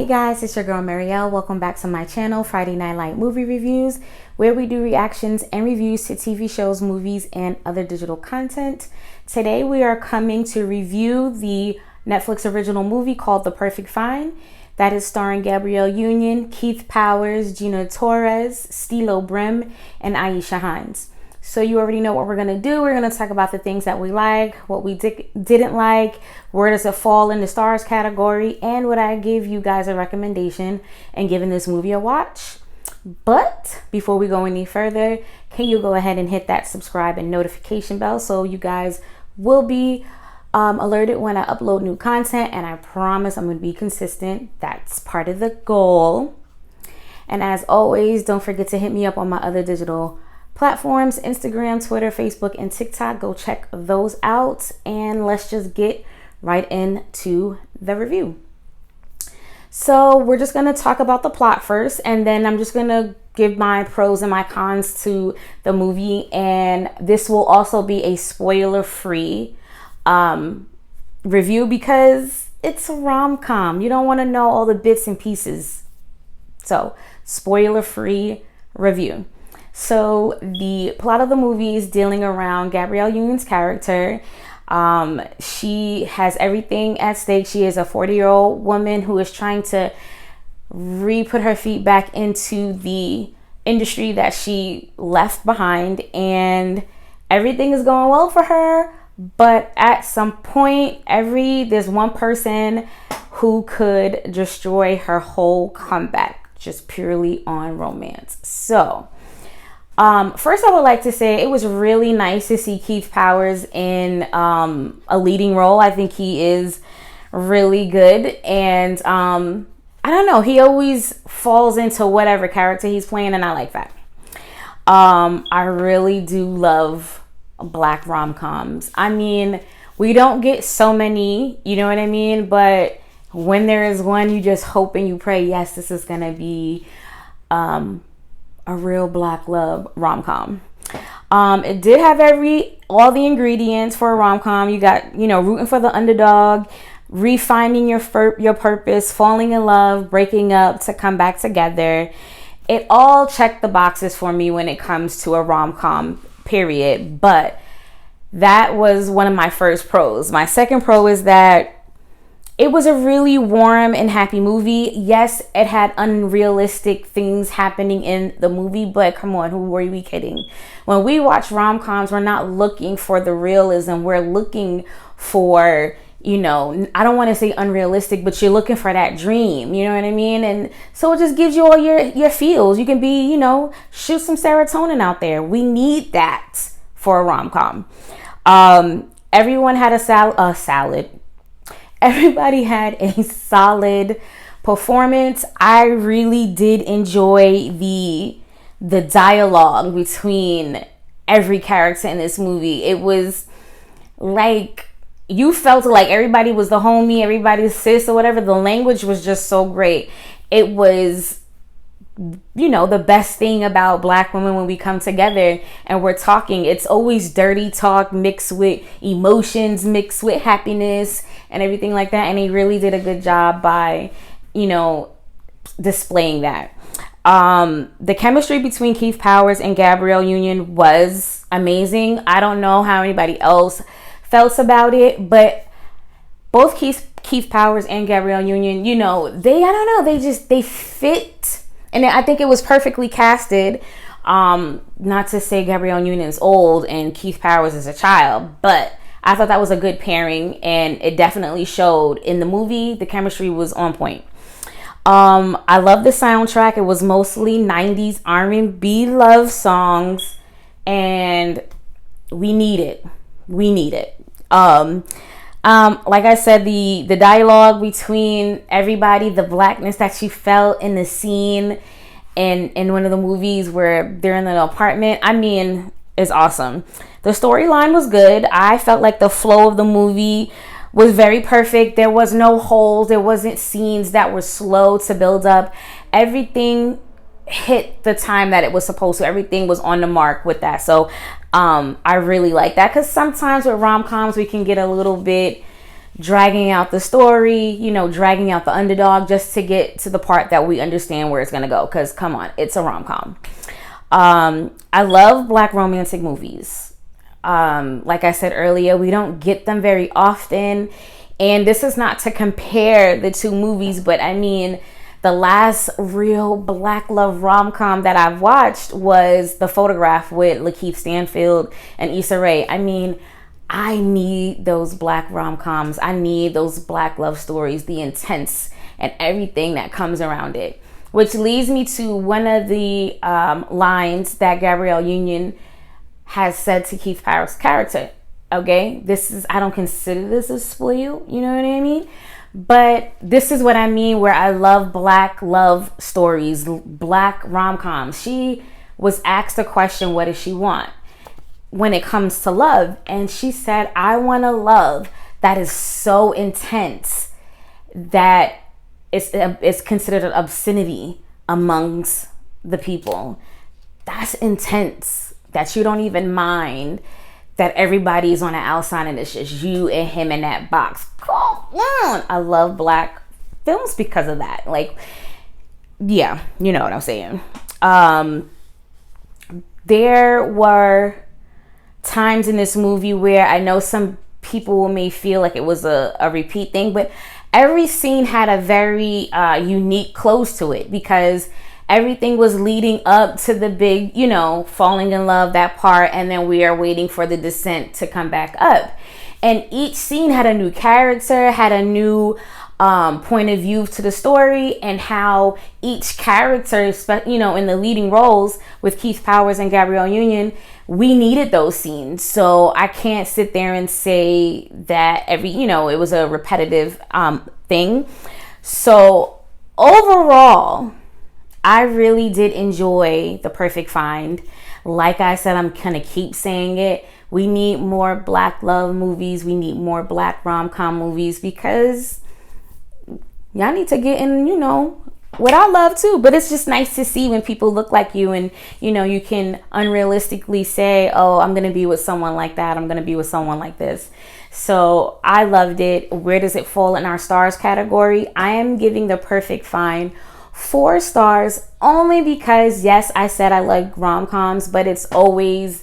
Hey guys, it's your girl Marielle. Welcome back to my channel, Friday Night Light Movie Reviews, where we do reactions and reviews to TV shows, movies, and other digital content. Today we are coming to review the Netflix original movie called The Perfect Find. That is starring Gabrielle Union, Keith Powers, Gina Torres, Stilo Brim, and Aisha Hines. So you already know what we're going to do. We're going to talk about the things that we like, what we didn't like, where does it fall in the stars category, and would I give you guys a recommendation and giving this movie a watch. But before we go any further, can you go ahead and hit that subscribe and notification bell so you guys will be alerted when I upload new content, and I promise I'm going to be consistent. That's part of the goal. And as always, don't forget to hit me up on my other digital platforms, Instagram, Twitter, Facebook, and TikTok. Go check those out, and let's just get right into the review. So we're just going to talk about the plot first, and then I'm just going to give my pros and my cons to the movie, and this will also be a spoiler-free review because it's a rom-com. You don't want to know all the bits and pieces. So spoiler-free review. So the plot of the movie is dealing around Gabrielle Union's character. She has everything at stake. She is a 40-year-old woman who is trying to re-put her feet back into the industry that she left behind, and everything is going well for her. But at some point, there's one person who could destroy her whole comeback just purely on romance. So first, I would like to say it was really nice to see Keith Powers in a leading role. I think he is really good. And I don't know, he always falls into whatever character he's playing, and I like that. I really do love Black rom-coms. I mean, we don't get so many, you know what I mean? But when there is one, you just hope and you pray, yes, this is going to be a real Black love rom-com. It did have all the ingredients for a rom-com. You got, rooting for the underdog, refining your purpose, falling in love, breaking up to come back together. It all checked the boxes for me when it comes to a rom-com, period. But that was one of my first pros. My second pro is that it was a really warm and happy movie. Yes, it had unrealistic things happening in the movie, but come on, who were we kidding? When we watch rom-coms, we're not looking for the realism. We're looking for, I don't want to say unrealistic, but you're looking for that dream, you know what I mean? And so it just gives you all your feels. You can be, shoot some serotonin out there. We need that for a rom-com. Everyone had a salad. Everybody had a solid performance. I really did enjoy the dialogue between every character in this movie. It was like you felt like everybody was the homie, everybody's sis or whatever. The language was just so great. It was, the best thing about Black women when we come together and we're talking. It's always dirty talk mixed with emotions, mixed with happiness and everything like that. And he really did a good job by, displaying that. The chemistry between Keith Powers and Gabrielle Union was amazing. I don't know how anybody else felt about it, but both Keith Powers and Gabrielle Union, they fit. And I think it was perfectly casted. Not to say Gabrielle Union is old and Keith Powers is a child, but I thought that was a good pairing, and it definitely showed in the movie. The chemistry was on point. I love the soundtrack. It was mostly 90s R&B love songs, and we need it. Like I said, the dialogue between everybody, the Blackness that you felt in the scene in one of the movies where they're in an apartment, is awesome. The storyline was good. I felt like the flow of the movie was very perfect. There was no holes. There wasn't scenes that were slow to build up. Everything hit the time that it was supposed to. Everything was on the mark with that. So I really like that, because sometimes with rom-coms we can get a little bit dragging out the story, you know, dragging out the underdog just to get to the part that we understand where it's going to go. Because come on, it's a rom-com. I love Black romantic movies. Like I said earlier, we don't get them very often. And this is not to compare the two movies, but I mean, the last real Black love rom-com that I've watched was The Photograph with Lakeith Stanfield and Issa Rae. I mean, I need those Black rom-coms. I need those Black love stories, the intense and everything that comes around it. Which leads me to one of the lines that Gabrielle Union has said to Keith Power's character. Okay, I don't consider this a spoil, you know what I mean? But this is what I mean where I love Black love stories, Black rom-coms. She was asked a question, what does she want when it comes to love? And she said, I want a love that is so intense that it's considered an obscenity amongst the people. That's intense, that you don't even mind that everybody's on the outside and it's just you and him in that box. Come on. I love Black films because of that. Like, yeah, you know what I'm saying. There were times in this movie where I know some people may feel like it was a repeat thing, but every scene had a very unique close to it because everything was leading up to the big, you know, falling in love, that part, and then we are waiting for the descent to come back up. And each scene had a new character, had a new point of view to the story, and how each character, you know, in the leading roles with Keith Powers and Gabrielle Union, we needed those scenes. So I can't sit there and say that it was a repetitive thing. So overall, I really did enjoy The Perfect Find. Like I said, I'm gonna keep saying it. We need more Black love movies. We need more Black rom-com movies because y'all need to get in, you know, what I love too. But it's just nice to see when people look like you and, you know, you can unrealistically say, oh, I'm gonna be with someone like that. I'm gonna be with someone like this. So I loved it. Where does it fall in our stars category? I am giving The Perfect Find 4 stars only because, yes, I said I like rom-coms, but it's always,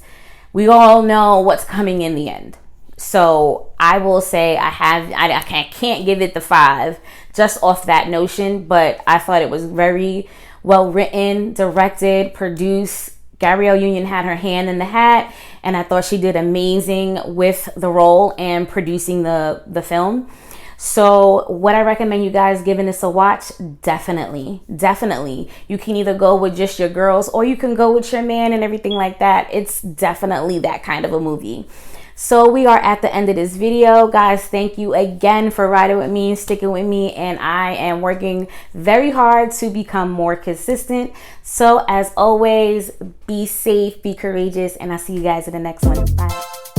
we all know what's coming in the end. So I will say I can't give it the 5 just off that notion, but I thought it was very well written, directed, produced. Gabrielle Union had her hand in the hat, and I thought she did amazing with the role and producing the film. So what I recommend you guys giving this a watch, definitely. You can either go with just your girls or you can go with your man and everything like that. It's definitely that kind of a movie. So we are at the end of this video, guys. Thank you again for riding with me, sticking with me, and I am working very hard to become more consistent. So as always, be safe, be courageous, and I'll see you guys in the next one. Bye.